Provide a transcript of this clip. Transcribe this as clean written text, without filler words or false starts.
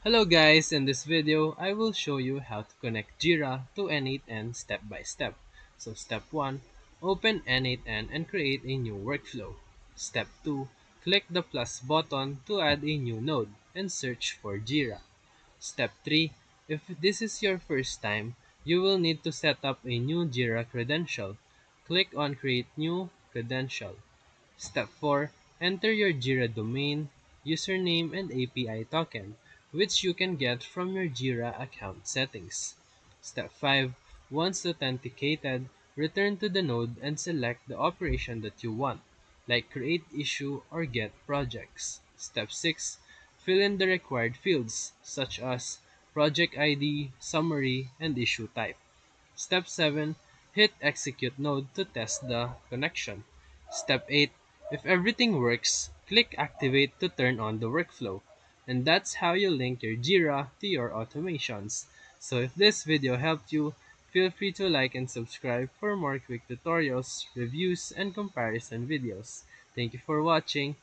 Hello guys, in this video, I will show you how to connect Jira to N8N step by step. So step 1, open N8N and create a new workflow. Step 2, click the plus button to add a new node and search for Jira. Step 3, if this is your first time, you will need to set up a new Jira credential. Click on create new credential. Step 4. Enter your Jira domain, username, and API token, which you can get from your Jira account settings. Step 5. Once authenticated, return to the node and select the operation that you want, like create issue or get projects. Step 6. Fill in the required fields, such as project ID, summary, and issue type. Step 7. Hit execute node to test the connection. Step 8. If everything works, click activate to turn on the workflow. And that's how you link your Jira to your automations. So if this video helped you, feel free to like and subscribe for more quick tutorials, reviews, and comparison videos. Thank you for watching.